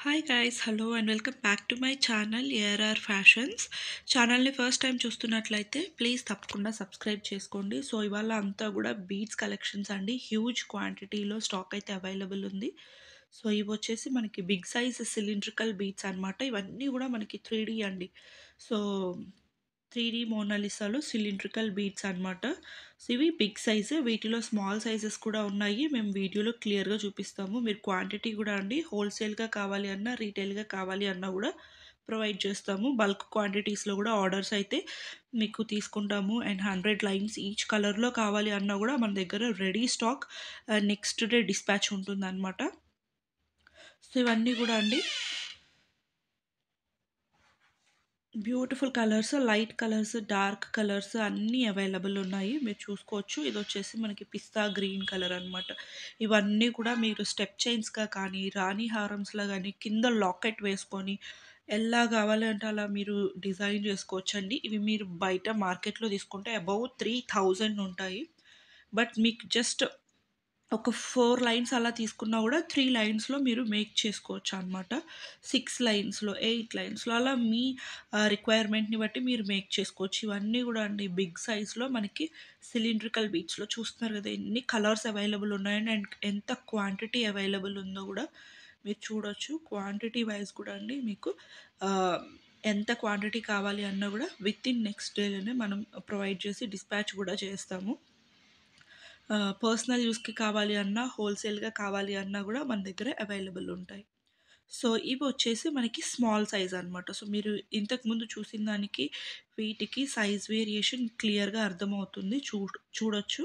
Hi guys hello and welcome back to my channel ARR fashions. ఛానల్ని first time చూస్తున్నట్లయితే please తప్పకుండా subscribe చేసుకోండి. So ఇవాళ అంతా కూడా బీడ్స్ కలెక్షన్స్ అండి, హ్యూజ్ క్వాంటిటీలో స్టాక్ అయితే అవైలబుల్ ఉంది. సో ఇవి వచ్చేసి మనకి బిగ్ సైజ్ సిలిండ్రికల్ బీడ్స్ అనమాట. ఇవన్నీ కూడా మనకి 3D అండి. సో 3D మోనాలిసాలో సిలిండ్రికల్ బీడ్స్ అనమాట. సో ఇవి బిగ్ సైజు, వీటిలో స్మాల్ సైజెస్ కూడా ఉన్నాయి. మేము వీడియోలో క్లియర్గా చూపిస్తాము. మీరు క్వాంటిటీ కూడా అండి హోల్సేల్గా కావాలి అన్నా రీటైల్గా కావాలి అన్నా కూడా ప్రొవైడ్ చేస్తాము. బల్క్ క్వాంటిటీస్లో కూడా ఆర్డర్స్ అయితే మీకు తీసుకుంటాము. అండ్ 100 లైన్స్ ఈచ్ కలర్లో కావాలి అన్నా కూడా మన దగ్గర ready stock next day dispatch ఉంటుంది అనమాట. సో ఇవన్నీ కూడా అండి beautiful colours, light colours, dark colours అన్నీ అవైలబుల్ ఉన్నాయి. మీరు చూసుకోవచ్చు. ఇది వచ్చేసి మనకి పిస్తా గ్రీన్ కలర్ అనమాట. ఇవన్నీ కూడా మీరు స్టెప్ చైన్స్గా కానీ రాణి హారమ్స్లా కానీ కింద లాకెట్ వేసుకొని ఎలా కావాలంటే అలా మీరు డిజైన్ చేసుకోవచ్చండి. ఇవి మీరు బయట మార్కెట్లో తీసుకుంటే అబౌవ్ 3000 ఉంటాయి. బట్ మీకు జస్ట్ ఒక 4 లైన్స్ అలా తీసుకున్నా కూడా 3 లైన్స్‌లో మీరు మేక్ చేసుకోవచ్చు అనమాట. 6 లైన్స్‌లో, 8 లైన్స్‌లో అలా మీ రిక్వైర్మెంట్‌ని బట్టి మీరు మేక్ చేసుకోవచ్చు. ఇవన్నీ కూడా అండి బిగ్ సైజ్‌లో మనకి సిలిండ్రికల్ బీడ్స్‌లో చూస్తున్నారు కదా! ఎన్ని కలర్స్ అవైలబుల్ ఉన్నాయండి. అండ్ ఎంత క్వాంటిటీ అవైలబుల్ ఉందో కూడా మీరు చూడొచ్చు. క్వాంటిటీ వైస్ కూడా అండి మీకు ఆహ్, ఎంత క్వాంటిటీ కావాలి అన్నా కూడా వితిన్ నెక్స్ట్ డేలోనే మనం ప్రొవైడ్ చేసి డిస్పాచ్ కూడా చేస్తాము. పర్సనల్ యూస్‌కి కావాలి అన్నా, హోల్‌సేల్‌గా కావాలి అన్నా గూడా మన దగ్గర అవైలబుల్ ఉంటాయి. సో, ఇవొచ్చేసి మనకి స్మాల్ సైజ్ అనమాట. సో, మీరు ఇంతకుముందు చూసిన దానికి, వీటికి సైజ్ వేరియేషన్ క్లియర్‌గా అర్థమవుతుంది. చూడొచ్చు.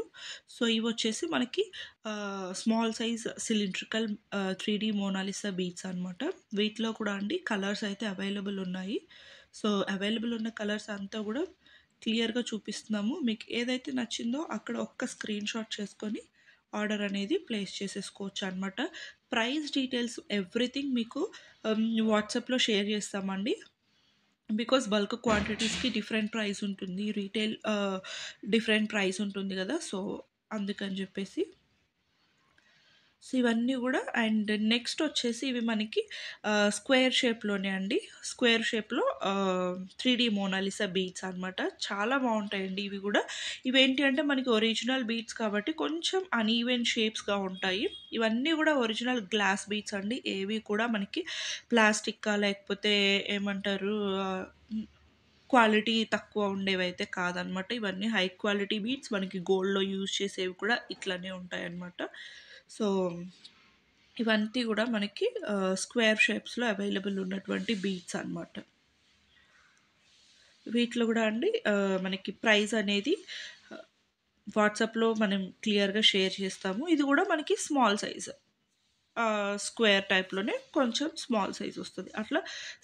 సో, ఇవొచ్చేసి మనకి small size cylindrical 3D Mona Lisa beads అనమాట. వీటిలో కూడా అండి కలర్స్ అయితే అవైలబుల్ ఉన్నాయి. సో, అవైలబుల్ ఉన్న కలర్స్ అంతా గూడా క్లియర్‌గా చూపిస్తున్నాము. మీకు ఏదైతే నచ్చిందో అక్కడ ఒక్క స్క్రీన్‌షాట్ చేసుకొని ఆర్డర్ అనేది ప్లేస్ చేసేసుకోవచ్చు అనమాట. ప్రైస్ డీటెయిల్స్ ఎవ్రీథింగ్ మీకు వాట్సాప్‌లో షేర్ చేస్తామండి. బికాస్ బల్క్ క్వాంటిటీస్‌కి డిఫరెంట్ ప్రైస్ ఉంటుంది. రీటైల్ డిఫరెంట్ ప్రైస్ ఉంటుంది గదా! సో, అందుకని జెప్పేసి. సో, ఇవన్నీ గూడా అండ్ నెక్స్ట్ వచ్చేసి ఇవి మనకి స్క్వేర్ షేప్‌లోనే అండి. స్క్వేర్ షేప్‌లో 3D మోనాలిసా బీడ్స్ అనమాట. చాలా బావుంటాయండి ఇవి గూడా. ఇవేంటి అంటే మనకి ఒరిజినల్ బీడ్స్ కాబట్టి కొంచెం అన్‌ఈవెన్ షేప్స్‌గా ఉంటాయి. ఇవన్నీ గూడా ఒరిజినల్ గ్లాస్ బీడ్స్ అండి. ఏవి కూడా మనకి ప్లాస్టిక్కా లేకపోతే ఏమంటారు క్వాలిటీ తక్కువ ఉండేవైతే కాదనమాట. ఇవన్నీ హై క్వాలిటీ బీడ్స్. మనకి గోల్డ్‌లో యూజ్ చేసేవి కూడా ఇట్లనే ఉంటాయన్నమాట. సో, ఇవంతా గూడా మనకి స్క్వేర్ షేప్స్‌లో అవైలబుల్ ఉన్నటువంటి బీడ్స్ అనమాట. వీటిలో గూడా అండి మనకి ప్రైస్ అనేది ఆహ్, వాట్సాప్‌లో మనం క్లియర్‌గా షేర్ చేస్తాము. ఇది గూడా మనకి స్మాల్ సైజ్. స్క్వేర్ టైప్‌లోనే కొంచెం స్మాల్ సైజ్ వస్తది. అట్లా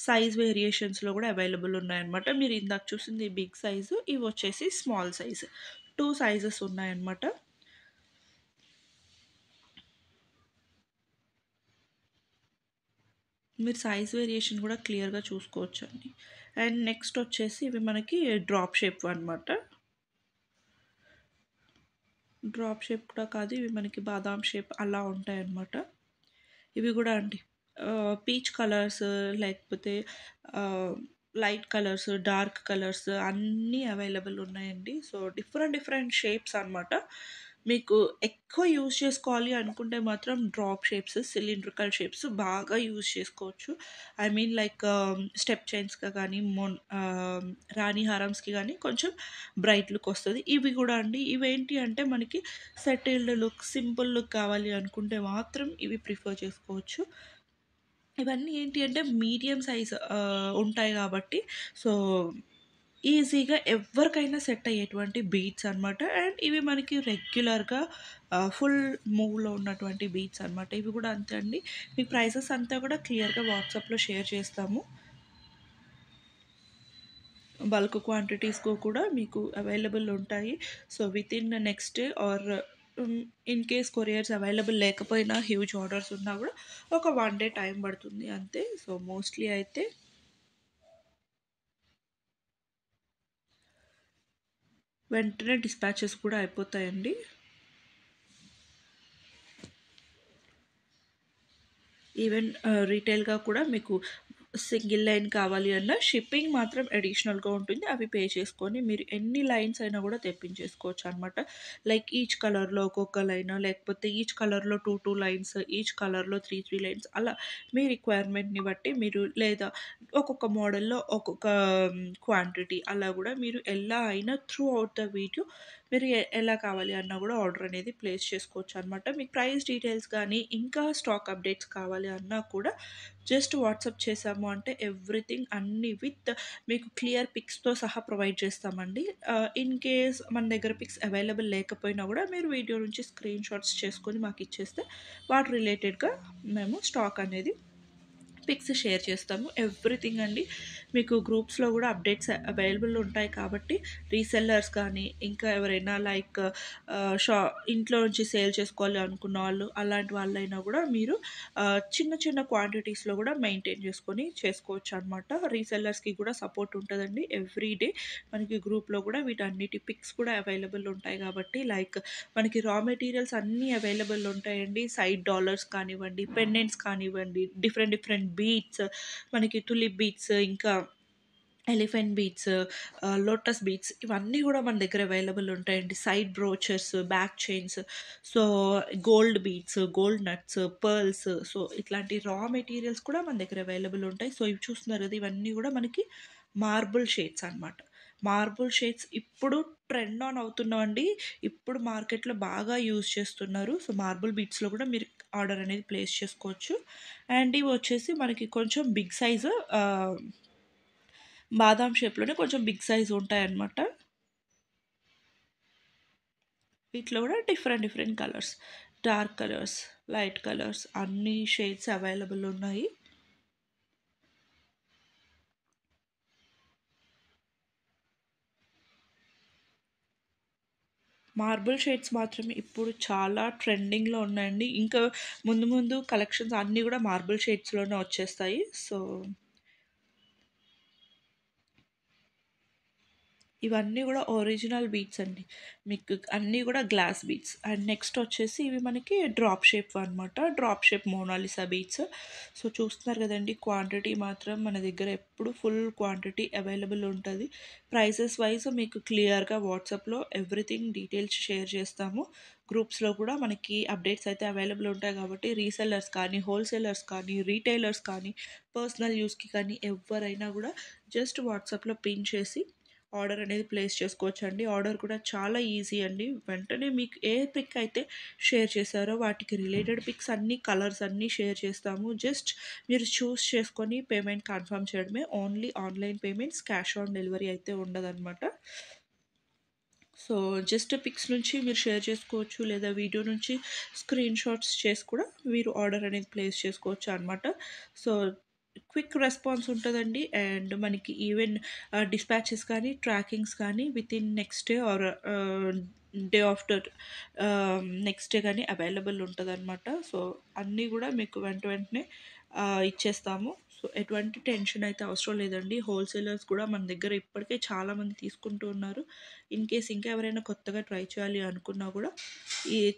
సైజ్ వేరియేషన్స్‌లో గూడా అవైలబుల్ ఉన్నాయన్నమాట. మీరు ఇందాక చూసింది బిగ్ సైజు, ఇవొచ్చేసి స్మాల్ సైజ్. 2 సైజెస్ ఉన్నాయన్నమాట. మీరు సైజ్ వేరియేషన్ గూడా క్లియర్‌గా చూసుకోవచ్చండి. అండ్ నెక్స్ట్ వచ్చేసి ఇవి మనకి డ్రాప్ షేప్ అనమాట. డ్రాప్ షేప్ కూడా కాదు, ఇవి మనకి బాదాం షేప్ అలా ఉంటాయన్నమాట. ఇవి గూడా అండి పీచ్ కలర్స్ లేకపోతే ఆహ్, లైట్ కలర్స్, డార్క్ కలర్స్ అన్నీ అవైలబుల్ ఉన్నాయండి. సో, డిఫరెంట్ డిఫరెంట్ షేప్స్ అనమాట. మీకు ఎక్కువ యూజ్ చేసుకోవాలి అనుకుంటే మాత్రం డ్రాప్ షేప్స్, సిలిండ్రికల్ షేప్స్ బాగా యూజ్ చేసుకోవచ్చు. ఐ మీన్ లైక్ స్టెప్ చైన్స్‌గా కానీ, రాణి హారమ్స్‌కి గానీ కొంచెం బ్రైట్ లుక్ వస్తది. ఇవి గూడా అండి ఇవేంటి అంటే మనకి సెటిల్డ్ లుక్, సింపుల్ లుక్ కావాలి అనుకుంటే మాత్రం ఇవి ప్రిఫర్ చేసుకోవచ్చు. ఇవన్నీ ఏంటి అంటే మీడియం సైజ్ ఉంటాయి గాబట్టి సో, ఈజీగా ఎవ్వరికైనా సెట్ అయ్యేటువంటి బీట్స్ అనమాట. అండ్ ఇవి మనకి రెగ్యులర్‌గా ఫుల్ మూవ్‌లో ఉన్నటువంటి బీట్స్ అనమాట. ఇవి గూడా అంతే అండి. మీకు ప్రైసెస్ అంతా గూడా క్లియర్‌గా వాట్సాప్‌లో షేర్ చేస్తాము. బల్క్ క్వాంటిటీస్‌కు కూడా మీకు అవైలబుల్ ఉంటాయి. So, within next day or in case couriers available లేకపోయినా హ్యూజ్ ఆర్డర్స్ ఉన్నా గూడా ఒక 1 డే టైం పడుతుంది అంతే. సో, మోస్ట్‌లీ అయితే వెంటనే డిస్పాచెస్ కూడా అయిపోతాయండి. ఈవెన్ రీటైల్‌గా కూడా మీకు సింగిల్ లైన్ కావాలి అన్నా షిప్పింగ్ మాత్రం అడిషనల్‌గా ఉంటుంది. అవి పే చేసుకొని మీరు ఎన్ని లైన్స్ అయినా గూడా తెప్పించేసుకోవచ్చనమాట. లైక్ ఈచ్ కలర్‌లో ఒక్కొక్క లైను, లేకపోతే ఈచ్ కలర్‌లో 2 లైన్స్, ఈచ్ కలర్‌లో 3 లైన్స్ అలా మీ రిక్వైర్మెంట్‌ని బట్టి మీరు లేదా ఒక్కొక్క మోడల్‌లో ఒక్కొక్క క్వాంటిటీ అలా గూడా మీరు ఎలా అయినా త్రూ ఔట్ ద వీడియో మీరు ఎలా కావాలి అన్నా గూడా ఆర్డర్ అనేది ప్లేస్ చేసుకోవచ్చనమాట. మీకు ప్రైస్ డీటెయిల్స్ గానీ, ఇంకా స్టాక్ అప్డేట్స్ కావాలి అన్నా కూడా జస్ట్ వాట్సాప్ చేశాము అంటే ఎవ్రీథింగ్ అన్నీ విత్ మీకు క్లియర్ పిక్స్‌తో సహా ప్రొవైడ్ చేస్తామండి. ఇన్ కేస్ మన దగ్గర పిక్స్ అవైలబుల్ లేకపోయినా గూడా మీరు వీడియో నుంచి స్క్రీన్ షాట్స్ చేసుకొని మాకిచ్చేస్తే వాటి రిలేటెడ్‌గా మేము స్టాక్ అనేది పిక్స్ షేర్ చేస్తాము. ఎవ్రీథింగ్ అండి. మీకు గ్రూప్స్‌లో గూడా అప్డేట్స్ అవైలబుల్ ఉంటాయి కాబట్టి రీసెల్లర్స్ కానీ, ఇంకా ఎవరైనా లైక్ షా ఇంట్లో నుంచి సేల్ చేసుకోవాలి అనుకున్న వాళ్ళు, అలాంటి వాళ్ళైనా గూడా మీరు చిన్న చిన్న క్వాంటిటీస్‌లో గూడా మెయింటైన్ చేసుకొని చేసుకోవచ్చనమాట. రీసెల్లర్స్‌కి గూడా సపోర్ట్ ఉంటదండి. ఎవ్రీ డే మనకి గ్రూప్‌లో గూడా వీటన్నిటి పిక్స్ కూడా అవైలబుల్ ఉంటాయి కాబట్టి లైక్ మనకి రా మెటీరియల్స్ అన్నీ అవైలబుల్ ఉంటాయండి. సైడ్ డాలర్స్ కానివ్వండి, పెండెంట్స్ కానివ్వండి, డిఫరెంట్ డిఫరెంట్ బీడ్స్, మనకి టులిప్ బీడ్స్, ఇంకా ఎలిఫెంట్ బీడ్స్, లోటస్ బీడ్స్ ఇవన్నీ గూడా మన దగ్గర అవైలబుల్ ఉంటాయండి. Side brochures, back chains, so gold beads, gold nuts, pearls, so ఇట్లాంటి రా మెటీరియల్స్ కూడా మన దగ్గర అవైలబుల్ ఉంటాయి. సో ఇవి చూస్తున్నారు కదా! ఇవన్నీ గూడా మనకి మార్బుల్ షేడ్స్ అనమాట. మార్బుల్ షేడ్స్ ఇప్పుడు ట్రెండ్ ఆన్ అవుతున్నావండి. ఇప్పుడు మార్కెట్‌లో బాగా యూజ్ చేస్తున్నారు. సో మార్బుల్ బీడ్స్‌లో కూడా మీరు ఆర్డర్ అనేది ప్లేస్ చేసుకోవచ్చు. అండ్ ఇవి వచ్చేసి మనకి కొంచెం బిగ్ సైజు బాదాం షేప్‌లోనే కొంచెం బిగ్ సైజ్ ఉంటాయన్నమాట. వీటిలో కూడా different different colours, dark colours, light colours అన్ని షేడ్స్ అవైలబుల్ ఉన్నాయి. మార్బుల్ షేడ్స్ మాత్రం ఇప్పుడు చాలా ట్రెండింగ్‌లో ఉన్నాయండి. ఇంకా ముందు ముందు కలెక్షన్స్ అన్నీ కూడా మార్బుల్ షేడ్స్‌లోనే వచ్చేస్తాయి. సో ఇవన్నీ గూడా ఒరిజినల్ బీడ్స్ అండి. మీకు అన్నీ గూడా గ్లాస్ బీడ్స్. అండ్ నెక్స్ట్ వచ్చేసి ఇవి మనకి డ్రాప్ షేప్ అనమాట. Drop shape Mona Lisa beads. So, చూస్తున్నారు గదండీ! క్వాంటిటీ మాత్రం మన దగ్గర ఎప్పుడు ఫుల్ క్వాంటిటీ అవైలబుల్ ఉంటది. ప్రైసెస్ వైస్ మీకు క్లియర్‌గా వాట్సాప్‌లో ఎవ్రీథింగ్ డీటెయిల్స్ షేర్ చేస్తాము. గ్రూప్స్‌లో కూడా మనకి అప్డేట్స్ అయితే అవైలబుల్ ఉంటాయి గాబట్టి రీసెల్లర్స్ కానీ, హోల్‌సేలర్స్ కానీ, రీటైలర్స్ కానీ, పర్సనల్ యూజ్‌కి కానీ ఎవ్వరైనా గూడా జస్ట్ వాట్సాప్‌లో పిన్ చేసి ఆర్డర్ అనేది ప్లేస్ చేసుకోవచ్చండి. ఆర్డర్ కూడా చాలా ఈజీ అండి. వెంటనే మీకు ఏ పిక్ అయితే షేర్ చేశారో వాటికి రిలేటెడ్ పిక్స్ అన్నీ, కలర్స్ అన్నీ షేర్ చేస్తాము. జస్ట్ మీరు చూస్ చేసుకొని పేమెంట్ కన్ఫర్మ్ చేయడమే. Only online payments, cash on delivery అయితే ఉండదనమాట. సో, జస్ట్ పిక్స్ నుంచి మీరు షేర్ చేసుకోవచ్చు. లేదా వీడియో నుంచి స్క్రీన్ షాట్స్ చేసి కూడా మీరు ఆర్డర్ అనేది ప్లేస్ చేసుకోవచ్చు అనమాట. సో, క్విక్ రెస్పాన్స్ ఉంటదండి. అండ్ మనకి ఈవెన్ డిస్పాచెస్ కానీ, ట్రాకింగ్స్ కానీ within next day or day after next day గానీ అవైలబుల్ ఉంటదనమాట. సో, అన్నీ గూడా మీకు వెంట వెంటనే ఇచ్చేస్తాము. సో, ఎటువంటి టెన్షన్ అయితే అవసరం లేదండి. హోల్‌సేలర్స్ కూడా మన దగ్గర ఇప్పటికే చాలామంది తీసుకుంటూ ఉన్నారు. ఇన్ కేస్ ఇంకా ఎవరైనా కొత్తగా ట్రై చేయాలి అనుకున్నా గూడా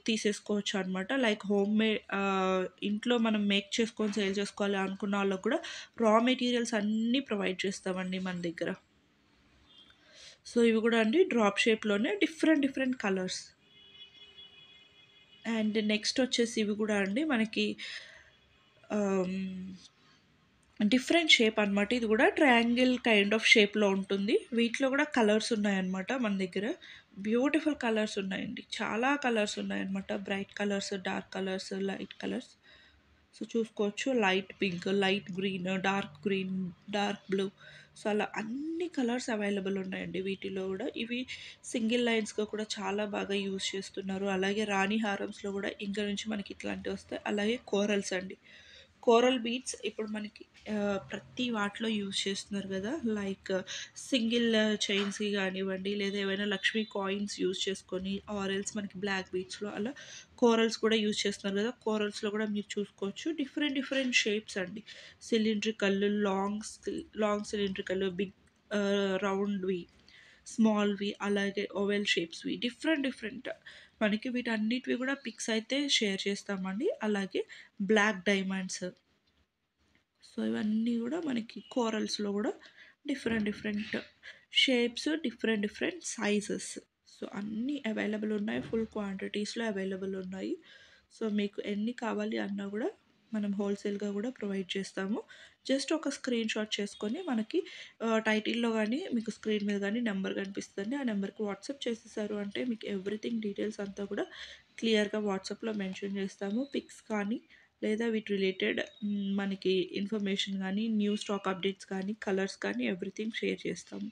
తీసేసుకోవచ్చు అనమాట. లైక్ ఇంట్లో మనం మేక్ చేసుకొని సేల్ చేసుకోవాలి అనుకున్న వాళ్ళకి కూడా రా మెటీరియల్స్ అన్నీ ప్రొవైడ్ చేస్తామండి మన దగ్గర. సో, ఇవి గూడా అండి డ్రాప్ షేప్‌లోనే different different colours. And next వచ్చేసి ఇవి గూడా అండి మనకి ఆహ్, డిఫరెంట్ షేప్ అనమాట. ఇది గూడా ట్రయాంగిల్ కైండ్ ఆఫ్ షేప్‌లో ఉంటుంది. వీటిలో గూడా కలర్స్ ఉన్నాయన్నమాట మన దగ్గర. బ్యూటిఫుల్ కలర్స్ ఉన్నాయండి. చాలా కలర్స్ ఉన్నాయన్నమాట. Bright colours, dark colours, light colours. So, చూసుకోవచ్చు. Light pink, light green, dark green, dark blue. So, అలా అన్ని కలర్స్ అవైలబుల్ ఉన్నాయండి వీటిలో గూడా. ఇవి సింగిల్ లైన్స్‌గా కూడా చాలా బాగా యూజ్ చేస్తున్నారు. అలాగే రాణి హారమ్స్‌లో గూడా ఇంక నుంచి మనకి ఇట్లాంటివొస్తాయి. అలాగే కోరల్స్ అండి. కోరల్ బీడ్స్ ఇప్పుడు మనకి ప్రతి వాటిలో యూజ్ చేస్తున్నారు గదా! లైక్ సింగిల్ చైన్స్‌కి గానివ్వండి, లేదా ఏవైనా లక్ష్మీ కాయిన్స్ యూజ్ చేసుకొని ఆర్ ఎల్స్ మనకి బ్లాక్ బీడ్స్‌లో అలా కోరల్స్ కూడా యూజ్ చేస్తున్నారు గదా! కోరల్స్‌లో గూడా మీరు చూసుకోవచ్చు. డిఫరెంట్ డిఫరెంట్ షేప్స్ అండి. సిలిండ్రికల్, లాంగ్ సిలిండ్రికల్, బిగ్ రౌండ్‌వి, స్మాల్‌వి, అలాగే ఓవెల్ షేప్స్‌వి డిఫరెంట్ డిఫరెంట్ మనకి వీటన్నిటివి గూడా పిక్స్ అయితే షేర్ చేస్తామండి. అలాగే బ్లాక్ డైమండ్స్. సో ఇవన్నీ గూడా మనకి కోరల్స్‌లో గూడా different different shapes, different different sizes. So అన్నీ అవైలబుల్ ఉన్నాయి. ఫుల్ క్వాంటిటీస్‌లో అవైలబుల్ ఉన్నాయి. సో మీకు ఎన్ని కావాలి అన్నా గూడా మనం హోల్‌సేల్‌గా గూడా ప్రొవైడ్ చేస్తాము. జస్ట్ ఒక స్క్రీన్‌షాట్ చేసుకొని మనకి టైటిల్‌లో గానీ, మీకు స్క్రీన్ మీద గానీ నెంబర్ కనిపిస్తదండి. ఆ నెంబర్‌కి వాట్సాప్ చేసేసారు అంటే మీకు ఎవ్రీథింగ్ డీటెయిల్స్ అంతా కూడా క్లియర్‌గా వాట్సాప్‌లో మెన్షన్ చేస్తాము. పిక్స్ కానీ లేదా వీటి రిలేటెడ్ మనకి ఇన్ఫర్మేషన్ గానీ, న్యూ స్టాక్ అప్డేట్స్ కానీ, కలర్స్ కానీ ఎవ్రీథింగ్ షేర్ చేస్తాము.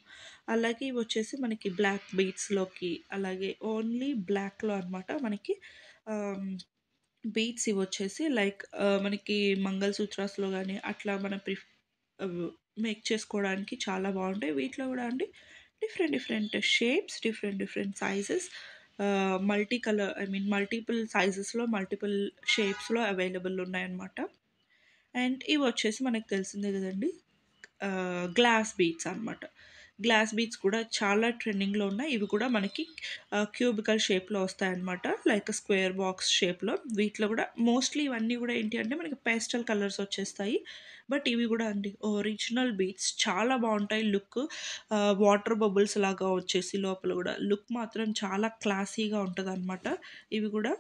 అలాగే ఇవొచ్చేసి మనకి బ్లాక్ బీడ్స్‌లోకి అలాగే ఓన్లీ బ్లాక్‌లో అనమాట మనకి ఆహ్, బీడ్స్ ఇవొచ్చేసి లైక్ మనకి మంగళసూత్రాస్‌లో గానీ అట్లా మన ఆహ్, మేక్ చేసుకోవడానికి చాలా బావుంటాయి. వీటిలో గూడా అండి different different shapes, different different sizes multi colour I mean multiple సైజెస్‌లో, మల్టిపుల్ షేప్స్‌లో అవైలబుల్ ఉన్నాయన్నమాట. అండ్ ఇవొచ్చేసి మనకు తెలిసిందే గదండీ! గ్లాస్ బీడ్స్ అనమాట. గ్లాస్ బీడ్స్ కూడా చాలా ట్రెండింగ్‌లో ఉన్నాయి. ఇవి కూడా మనకి క్యూబికల్ షేప్‌లో వస్తాయన్నమాట. లైక్ స్క్వేర్ బాక్స్ షేప్‌లో. వీటిలో కూడా మోస్ట్‌లీ ఇవన్నీ కూడా ఏంటి అంటే మనకి పేస్టల్ కలర్స్ వచ్చేస్తాయి. బట్ ఇవి కూడా అండి ఒరిజినల్ బీడ్స్ చాలా బావుంటాయి లుక్. వాటర్ బబుల్స్ లాగా వచ్చేసి లోపల కూడా లుక్ మాత్రం చాలా క్లాసీగా ఉంటదనమాట. ఇవి కూడా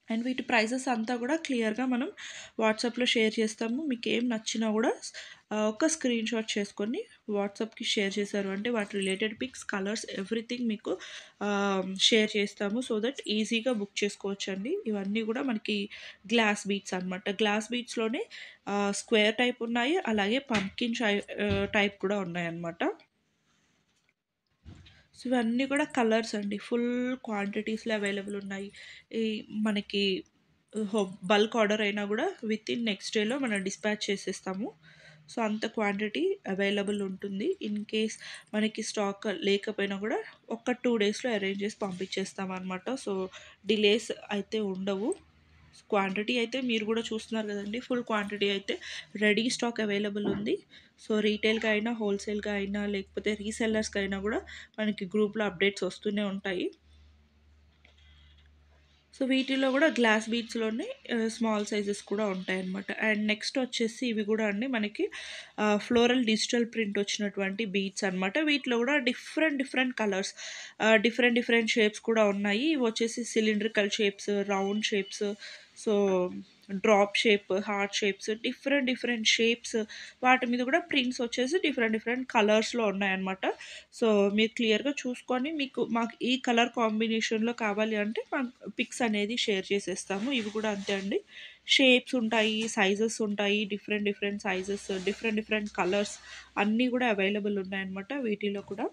అండ్ వీటి ప్రైజెస్ అంతా కూడా క్లియర్‌గా మనం వాట్సాప్‌లో షేర్ చేస్తాము. మీకేం నచ్చినా గూడా ఒక స్క్రీన్‌షాట్ చేసుకొని వాట్సాప్‌కి షేర్ చేశారు అంటే వాటి రిలేటెడ్ పిక్స్, కలర్స్ ఎవ్రీథింగ్ మీకు షేర్ చేస్తాము. సో దట్ ఈజీగా బుక్ చేసుకోవచ్చండి. ఇవన్నీ గూడా మనకి గ్లాస్ బీడ్స్ అనమాట. గ్లాస్ బీడ్స్‌లోనే స్క్వేర్ టైప్ ఉన్నాయి. అలాగే పంకిన్ టైప్ కూడా ఉన్నాయన్నమాట. సో ఇవన్నీ కూడా కలర్స్ అండి. ఫుల్ క్వాంటిటీస్‌లో అవైలబుల్ ఉన్నాయి. ఈ మనకి హో బల్క్ ఆర్డర్ అయినా గూడా వితిన్ నెక్స్ట్ డేలో మనం డిస్పాచ్ చేసేస్తాము. సో అంత క్వాంటిటీ అవైలబుల్ ఉంటుంది. ఇన్ కేస్ మనకి స్టాక్ లేకపోయినా గూడా ఒక 2 డేస్‌లో అరేంజ్ చేసి పంపించేస్తామనమాట. సో డిలేస్ అయితే ఉండవు. క్వాంటిటీ అయితే మీరు గూడా చూస్తున్నారు గదండీ! ఫుల్ క్వాంటిటీ అయితే రెడీ స్టాక్ అవైలబుల్ ఉంది. సో రీటైల్‌గా అయినా, హోల్‌సేల్‌గా అయినా లేకపోతే రీసెల్లర్స్‌కైనా గూడా మనకి గ్రూప్‌లో అప్డేట్స్ వస్తూనే ఉంటాయి. సో వీటిలో గూడా గ్లాస్ బీడ్స్‌లోనే స్మాల్ సైజెస్ కూడా ఉంటాయన్నమాట. అండ్ నెక్స్ట్ వచ్చేసి ఇవి గూడా అండి మనకి ఫ్లోరల్ డిజిటల్ ప్రింట్ వచ్చినటువంటి బీడ్స్ అనమాట. వీటిలో గూడా different different colours different different shapes కూడా ఉన్నాయి. ఇవొచ్చేసి cylindrical shapes, round shapes, so drop shape, heart shapes different different shapes వాటి మీద గూడా ప్రింట్స్ వచ్చేసి డిఫరెంట్ డిఫరెంట్ కలర్స్‌లో ఉన్నాయన్నమాట. సో మీరు క్లియర్‌గా చూసుకొని మీకు మాకు ఈ కలర్ కాంబినేషన్‌లో కావాలి అంటే పిక్స్ అనేది షేర్ చేసేస్తాము. ఇవి కూడా అంతే అండి. షేప్స్ ఉంటాయి, సైజెస్ ఉంటాయి. Different different sizes, different different colours అన్నీ కూడా అవైలబుల్ ఉన్నాయన్నమాట వీటిలో కూడా.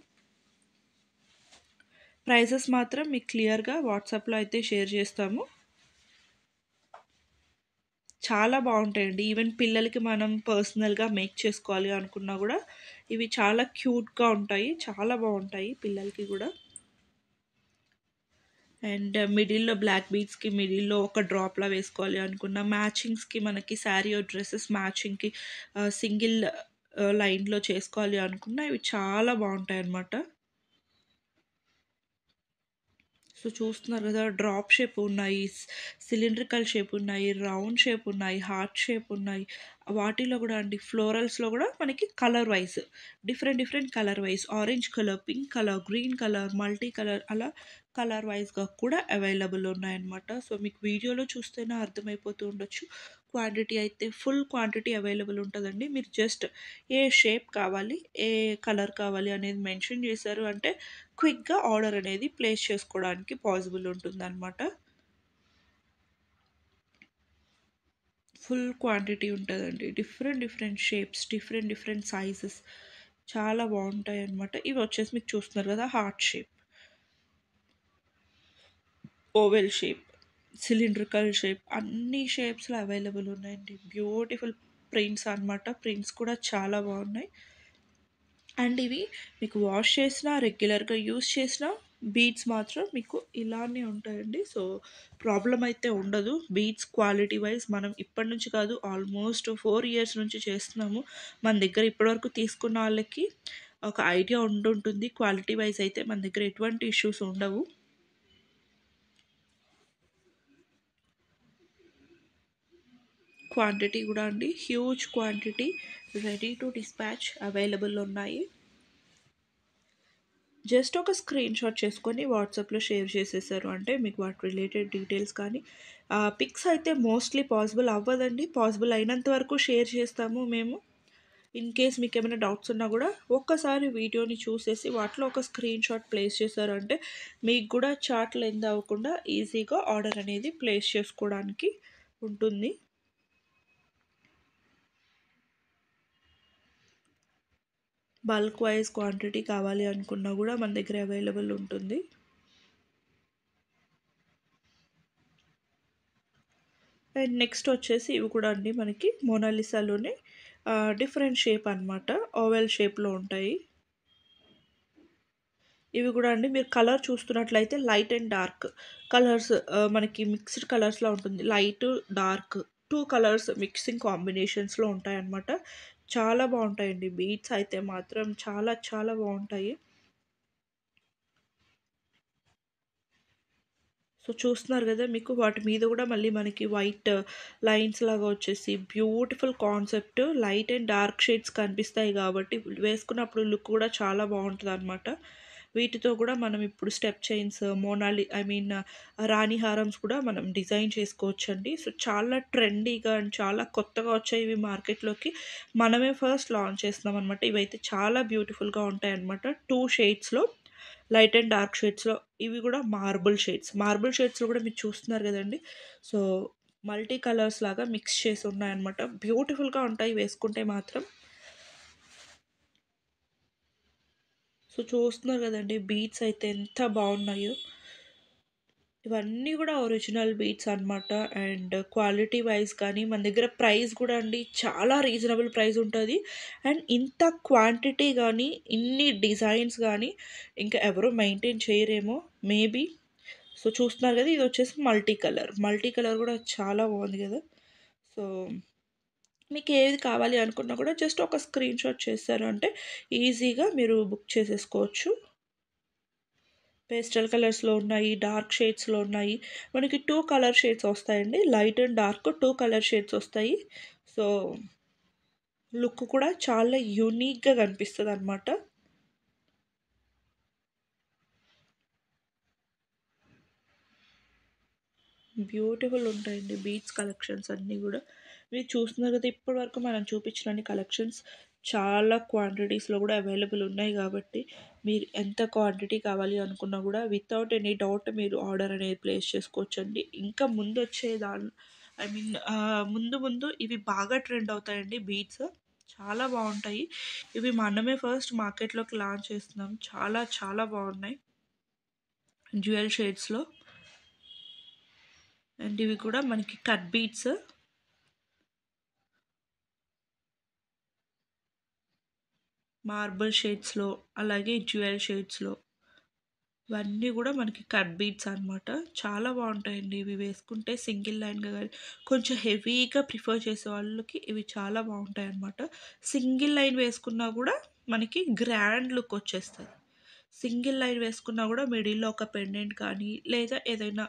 ప్రైజెస్ మాత్రం మీకు క్లియర్‌గా వాట్సాప్‌లో అయితే షేర్ చేస్తాము. చాలా బావుంటాయండి. ఈవెన్ పిల్లలకి మనం పర్సనల్‌గా మేక్ చేసుకోవాలి అనుకున్నా గూడా ఇవి చాలా క్యూట్‌గా ఉంటాయి. చాలా బావుంటాయి పిల్లలకి గూడా. అండ్ మిడిల్‌లో బ్లాక్ బీడ్స్‌కి మిడిల్‌లో ఒక డ్రాప్‌లా వేసుకోవాలి అనుకున్న, మ్యాచింగ్స్‌కి మనకి శారీ ఆర్ డ్రెసెస్ మ్యాచింగ్‌కి సింగిల్ లైన్‌లో చేసుకోవాలి అనుకున్న ఇవి చాలా బావుంటాయన్నమాట. సో చూస్తున్నారు కదా! డ్రాప్ షేప్ ఉన్నాయి, సిలిండ్రికల్ షేప్ ఉన్నాయి, రౌండ్ షేప్ ఉన్నాయి, హార్ట్ షేప్ ఉన్నాయి. వాటిలో గూడా అండి ఫ్లోరల్స్‌లో గూడా మనకి colour wise different different colour wise orange colour, pink colour, green colour, multi colour అలా కలర్ వైస్‌గా కూడా అవైలబుల్ ఉన్నాయన్నమాట. సో మీకు వీడియోలో చూస్తేనే అర్థమైపోతూ ఉండొచ్చు. క్వాంటిటీ అయితే ఫుల్ క్వాంటిటీ అవైలబుల్ ఉంటదండి. మీరు జస్ట్ ఏ షేప్ కావాలి, ఏ కలర్ కావాలి అనేది మెన్షన్ చేశారు అంటే క్విక్‌గా ఆర్డర్ అనేది ప్లేస్ చేసుకోవడానికి పాసిబుల్ ఉంటుందనమాట. ఫుల్ క్వాంటిటీ ఉంటదండి. Different different shapes, different different sizes చాలా బావుంటాయన్నమాట. ఇవొచ్చేసి మీకు చూస్తున్నారు కదా! Heart shape, oval shape, cylindrical shape అన్ని షేప్స్‌లో అవైలబుల్ ఉన్నాయండి. బ్యూటిఫుల్ ప్రింట్స్ అనమాట. ప్రింట్స్ కూడా చాలా బావున్నాయి. అండ్ ఇవి మీకు వాష్ చేసినా, రెగ్యులర్‌గా యూజ్ చేసినా బీడ్స్ మాత్రం మీకు ఇలానే ఉంటాయండి. సో, ప్రాబ్లమ్ అయితే ఉండదు. బీడ్స్ క్వాలిటీ వైస్ మనం ఇప్పటి నుంచి కాదు ఆల్మోస్ట్ 4 ఇయర్స్ నుంచి చేస్తున్నాము. మన దగ్గర ఇప్పటివరకు తీసుకున్న వాళ్ళకి ఒక ఐడియా ఉండుంటుంది. క్వాలిటీ వైస్ అయితే మన దగ్గర ఎటువంటి ఇష్యూస్ ఉండవు. క్వాంటిటీ కూడా అండి huge quantity ready to dispatch available ఉన్నాయి. జస్ట్ ఒక స్క్రీన్ షాట్ చేసుకొని వాట్సాప్లో షేర్ చేసేసారు అంటే మీకు వాటి రిలేటెడ్ డీటెయిల్స్ కానీ పిక్స్ అయితే మోస్ట్లీ పాసిబుల్ అవ్వదండి. పాసిబుల్ అయినంత వరకు షేర్ చేస్తాము మేము. ఇన్ కేస్ మీకు ఏమైనా డౌట్స్ ఉన్నా కూడా ఒక్కసారి వీడియోని చూసేసి వాటిలో ఒక స్క్రీన్ షాట్ ప్లేస్ చేశారు అంటే మీకు కూడా చాట్ లెంత్ అవ్వకుండా ఈజీగా ఆర్డర్ అనేది ప్లేస్ చేసుకోవడానికి ఉంటుంది. బల్క్ వైజ్ క్వాంటిటీ కావాలి అనుకున్నా కూడా మన దగ్గర అవైలబుల్ ఉంటుంది. అండ్ నెక్స్ట్ వచ్చేసి ఇవి కూడా అండి మనకి మోనాలిసాలోనే డిఫరెంట్ షేప్ అనమాట, ఓవెల్ షేప్లో ఉంటాయి. ఇవి కూడా అండి మీరు కలర్ చూస్తున్నట్లయితే లైట్ అండ్ డార్క్ కలర్స్ మనకి మిక్స్డ్ కలర్స్లో ఉంటుంది. Light dark two colours mixing కాంబినేషన్స్లో ఉంటాయన్నమాట. చాలా బాగుంటాయండి బీట్స్ అయితే మాత్రం చాలా చాలా బాగుంటాయి. సో చూస్తున్నారు కదా మీకు వాటి మీద కూడా మళ్ళీ మనకి వైట్ లైన్స్ లాగా వచ్చేసి beautiful concept light and dark shades కనిపిస్తాయి కాబట్టి వేసుకున్నప్పుడు లుక్ కూడా చాలా బాగుంటుంది అనమాట. వీటితో కూడా మనం ఇప్పుడు స్టెప్ చైన్స్ మోనాలి ఐ మీన్ రాణి హారమ్స్ కూడా మనం డిజైన్ చేసుకోవచ్చండి. సో చాలా ట్రెండీగా అండ్ చాలా కొత్తగా వచ్చాయి ఇవి మార్కెట్లోకి. మనమే ఫస్ట్ లాంచ్ చేస్తున్నాం అనమాట. ఇవైతే చాలా బ్యూటిఫుల్గా ఉంటాయి అనమాట. టూ షేడ్స్లో లైట్ అండ్ డార్క్ షేడ్స్లో. ఇవి కూడా మార్బుల్ షేడ్స్లో కూడా మీరు చూస్తున్నారు కదండి. సో మల్టీ కలర్స్ లాగా మిక్స్ చేసి ఉన్నాయన్నమాట. బ్యూటిఫుల్గా ఉంటాయి వేసుకుంటే మాత్రం. సో చూస్తున్నారు కదండి బీట్స్ అయితే ఎంత బాగున్నాయో. ఇవన్నీ కూడా ఒరిజినల్ బీట్స్ అనమాట. అండ్ క్వాలిటీ వైజ్ కానీ మన దగ్గర ప్రైస్ కూడా అండి చాలా రీజనబుల్ ప్రైస్ ఉంటుంది. అండ్ ఇంత క్వాంటిటీ కానీ ఇన్ని డిజైన్స్ కానీ ఇంకా ఎవరు మెయింటైన్ చేయరేమో మేబీ. సో చూస్తున్నారు కదా ఇది వచ్చేసి మల్టీ కలర్ కూడా చాలా బాగుంది కదా. సో మీకు ఏది కావాలి అనుకున్నా కూడా జస్ట్ ఒక స్క్రీన్ షాట్ చేస్తారు అంటే ఈజీగా మీరు బుక్ చేసేసుకోవచ్చు. పేస్టల్ కలర్స్లో ఉన్నాయి, డార్క్ షేడ్స్లో ఉన్నాయి. మనకి టూ కలర్ షేడ్స్ వస్తాయండి, light and dark two colour shades వస్తాయి. సో లుక్ కూడా చాలా యూనిక్గా కనిపిస్తుంది అనమాట. బ్యూటిఫుల్ ఉంటాయండి బీట్స్ కలెక్షన్స్ అన్నీ కూడా. మీరు చూస్తున్నారు కదా ఇప్పటి వరకు మనం చూపించిన కలెక్షన్స్ చాలా క్వాంటిటీస్లో కూడా అవైలబుల్ ఉన్నాయి కాబట్టి మీరు ఎంత క్వాంటిటీ కావాలి అనుకున్నా కూడా వితౌట్ ఎనీ డౌట్ మీరు ఆర్డర్ అనేది ప్లేస్ చేసుకోవచ్చండి. ఇంకా ముందు వచ్చే ఐ మీన్ ముందు ముందు ఇవి బాగా ట్రెండ్ అవుతాయండి బీట్స్. చాలా బాగుంటాయి. ఇవి మనమే ఫస్ట్ మార్కెట్లోకి లాంచ్ చేస్తున్నాం. చాలా చాలా బాగున్నాయి డ్యూయల్ షేడ్స్లో. అండ్ ఇవి కూడా మనకి కట్ బీట్స్ మార్బుల్ షేడ్స్లో అలాగే జ్యువెల్ షేడ్స్లో ఇవన్నీ కూడా మనకి కట్ బీట్స్ అనమాట. చాలా బాగుంటాయండి ఇవి వేసుకుంటే సింగిల్ లైన్గా కానీ కొంచెం హెవీగా ప్రిఫర్ చేసే వాళ్ళకి ఇవి చాలా బాగుంటాయి అనమాట. సింగిల్ లైన్ వేసుకున్నా కూడా మనకి గ్రాండ్ లుక్ వచ్చేస్తుంది. సింగిల్ లైన్ వేసుకున్నా కూడా మిడిల్లో ఒక పెండెంట్ కానీ లేదా ఏదైనా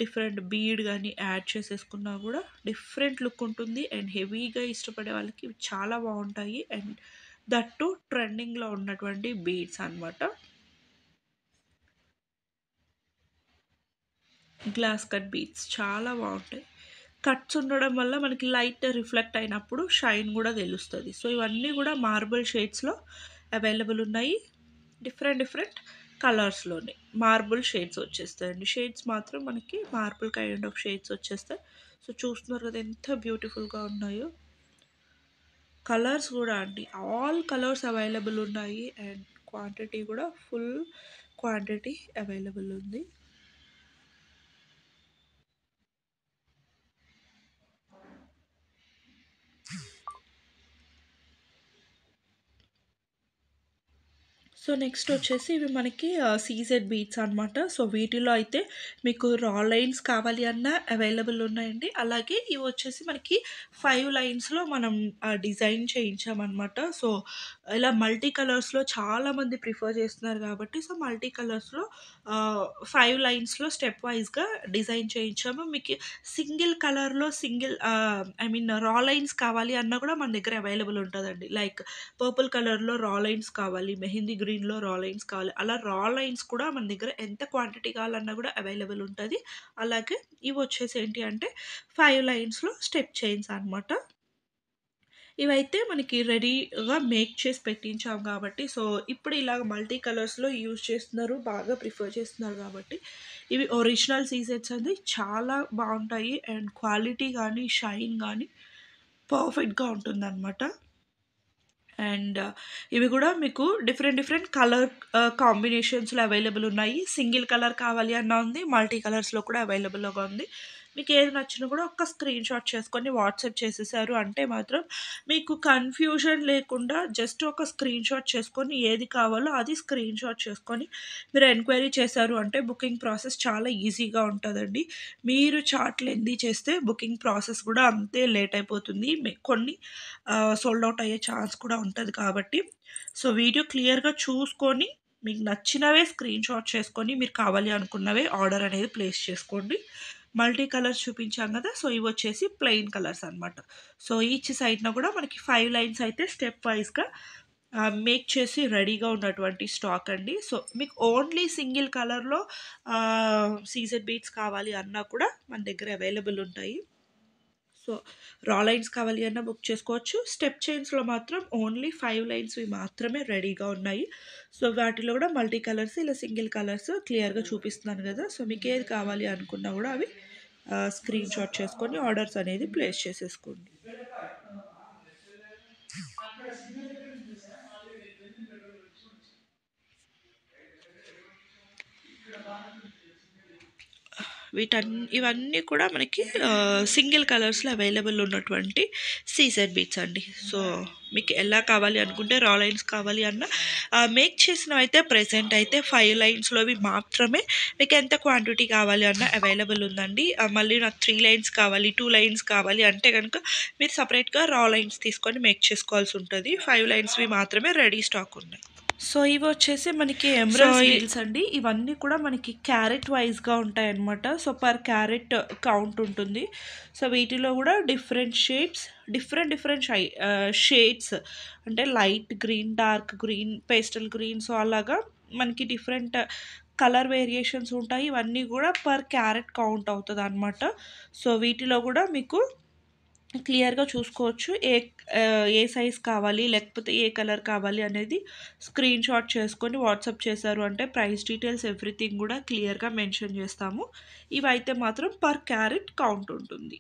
డిఫరెంట్ బీడ్ కానీ యాడ్ చేసేసుకున్నా కూడా డిఫరెంట్ లుక్ ఉంటుంది. అండ్ హెవీగా ఇష్టపడే వాళ్ళకి ఇవి చాలా బాగుంటాయి. అండ్ దట్టు ట్రెండింగ్లో ఉన్నటువంటి బీడ్స్ అనమాట. గ్లాస్ కట్ బీడ్స్ చాలా బాగుంటాయి. కట్స్ ఉండడం వల్ల మనకి లైట్ రిఫ్లెక్ట్ అయినప్పుడు షైన్ కూడా తెలుస్తుంది. సో ఇవన్నీ కూడా మార్బుల్ షేడ్స్లో అవైలబుల్ ఉన్నాయి. డిఫరెంట్ డిఫరెంట్ కలర్స్లోనే మార్బుల్ షేడ్స్ వచ్చేస్తాయండి. షేడ్స్ మాత్రం మనకి మార్బుల్ కైండ్ ఆఫ్ షేడ్స్ వచ్చేస్తాయి. సో చూస్తున్నారు కదా ఎంత బ్యూటిఫుల్గా ఉన్నాయో. కలర్స్ కూడా అండి ఆల్ కలర్స్ అవైలబుల్ ఉన్నాయి. అండ్ క్వాంటిటీ కూడా ఫుల్ క్వాంటిటీ అవైలబుల్ ఉంది. సో నెక్స్ట్ వచ్చేసి ఇవి మనకి సీజెడ్ బీట్స్ అనమాట. సో వీటిలో అయితే మీకు రా లైన్స్ కావాలి అన్నా అవైలబుల్ ఉన్నాయండి. అలాగే ఇవి వచ్చేసి మనకి 5 లైన్స్‌లో మనం డిజైన్ చేయించామనమాట. సో ఇలా మల్టీ కలర్స్‌లో చాలామంది ప్రిఫర్ చేస్తున్నారు కాబట్టి సో మల్టీ కలర్స్‌లో 5 లైన్స్‌లో స్టెప్ వైస్‌గా డిజైన్ చేయించాము. మీకు సింగిల్ కలర్‌లో ఐ మీన్ రా లైన్స్ కావాలి అన్నా కూడా మన దగ్గర అవైలబుల్ ఉంటదండి. లైక్ పర్పుల్ కలర్‌లో రా లైన్స్ కావాలి, మెహందీ గ్రీన్‌లో రా లైన్స్ కావాలి. అలా రా లైన్స్ కూడా మన దగ్గర ఎంత క్వాంటిటీ కావాలన్నా కూడా అవైలబుల్ ఉంటది. అలాగే ఇవొచ్చేసి ఏంటి అంటే 5 లైన్స్‌లో స్టెప్ చైన్స్ అనమాట. ఇవైతే మనకి రెడీగా మేక్ చేసి పెట్టించాం కాబట్టి, సో ఇప్పుడు ఇలాగ మల్టీ కలర్స్‌లో యూజ్ చేస్తున్నారు. బాగా ప్రిఫర్ చేస్తున్నారు కాబట్టి, ఇవి ఒరిజినల్ సీజెడ్స్ అండి. చాలా బావుంటాయి అండ్ క్వాలిటీ గానీ, షైన్ గానీ పర్ఫెక్ట్‌గా ఉంటుందనమాట. అండ్ ఇవి గూడా మీకు డిఫరెంట్ డిఫరెంట్ కలర్ కాంబినేషన్స్‌లో అవైలబుల్ ఉన్నాయి. సింగిల్ కలర్ కావాలి అన్నా ఉంది. మల్టీ కలర్స్‌లో కూడా అవైలబుల్‌గా ఉంది. మీకు ఏది నచ్చినా కూడా ఒక్క స్క్రీన్‌షాట్ చేసుకొని వాట్సాప్ చేసేసారు అంటే మాత్రం మీకు కన్‌ఫ్యూజన్ లేకుండా జస్ట్ ఒక స్క్రీన్‌షాట్ చేసుకొని ఏది కావాలో అది స్క్రీన్‌షాట్ చేసుకొని మీరు ఎంక్వైరీ చేశారు అంటే బుకింగ్ ప్రాసెస్ చాలా ఈజీగా ఉంటదండి. మీరు చార్ట్ లెంతీ చేస్తే బుకింగ్ ప్రాసెస్ కూడా అంతే లేట్ అయిపోతుంది. కొన్ని సోల్డ్ ఔట్ అయ్యే ఛాన్స్ కూడా ఉంటది కాబట్టి, సో వీడియో క్లియర్‌గా చూసుకొని మీకు నచ్చినవే స్క్రీన్‌షాట్ చేసుకొని మీరు కావాలి అనుకున్నవే ఆర్డర్ అనేది ప్లేస్ చేసుకోండి. మల్టీ కలర్స్ చూపించాం గదా! సో ఇవొచ్చేసి ప్లెయిన్ కలర్స్ అనమాట. సో ఈచ్ సైడ్‌న కూడా మనకి 5 లైన్స్ అయితే స్టెప్ వైస్‌గా మేక్ చేసి రెడీగా ఉన్నటువంటి స్టాక్ అండి. సో మీకు ఓన్లీ సింగిల్ కలర్‌లో సీజెడ్ బీట్స్ కావాలి అన్నా కూడా మన దగ్గర అవైలబుల్ ఉంటాయి. సో రా లైన్స్ కావాలి అన్నా బుక్ చేసుకోవచ్చు. స్టెప్ చైన్స్‌లో మాత్రం ఓన్లీ 5 లైన్స్‌వి మాత్రమే రెడీగా ఉన్నాయి. సో వాటిలో కూడా మల్టీ కలర్స్, ఇలా సింగిల్ కలర్స్ క్లియర్‌గా చూపిస్తున్నాను గదా! సో మీకేది కావాలి అనుకున్నా గూడా అవి స్క్రీన్‌షాట్ చేసుకొని ఆర్డర్స్ అనేది ప్లేస్ చేసేసుకోండి. ఇవన్నీ కూడా మనకి సింగిల్ కలర్స్‌లో అవైలబుల్ ఉన్నటువంటి సీజెడ్ బీట్స్ అండి. సో మీకు ఎలా కావాలి అనుకుంటే రా లైన్స్ కావాలి అన్నా మేక్ చేసినవైతే ప్రెజెంట్ అయితే 5 లైన్స్‌లోవి మాత్రమే మీకు ఎంత క్వాంటిటీ కావాలి అన్నా అవైలబుల్ ఉందండి. మళ్ళీ నాకు 3 లైన్స్ కావాలి, 2 లైన్స్ కావాలి అంటే గనుక మీరు సెపరేట్‌గా రా లైన్స్ తీసుకొని మేక్ చేసుకోవాల్సి ఉంటది. 5 లైన్స్‌వి మాత్రమే రెడీ స్టాక్ ఉన్నాయి. సో ఇవొచ్చేసి మనకి ఎమరల్డ్స్ డీల్స్ అండి. ఇవన్నీ కూడా మనకి క్యారెట్ వైస్‌గా ఉంటాయన్నమాట. సో పర్ క్యారెట్ కౌంట్ ఉంటుంది. సో వీటిలో కూడా డిఫరెంట్ షేప్స్, డిఫరెంట్ షేడ్స్ అంటే light green, dark green, pastel green so అలాగా మనకి డిఫరెంట్ కలర్ వేరియేషన్స్ ఉంటాయి. ఇవన్నీ కూడా పర్ క్యారెట్ కౌంట్ అవుతదనమాట. సో వీటిలో కూడా మీకు క్లియర్‌గా చూసుకోవచ్చు. ఏ సైజ్ కావాలి, లేకపోతే ఏ కలర్ కావాలి అనేది స్క్రీన్‌షాట్ చేసుకొని వాట్సాప్ చేశారు అంటే ప్రైస్ డీటెయిల్స్ ఎవ్రీథింగ్ గూడా క్లియర్‌గా మెన్షన్ చేస్తాము. ఇవైతే మాత్రం పర్ క్యారెట్ కౌంట్ ఉంటుంది.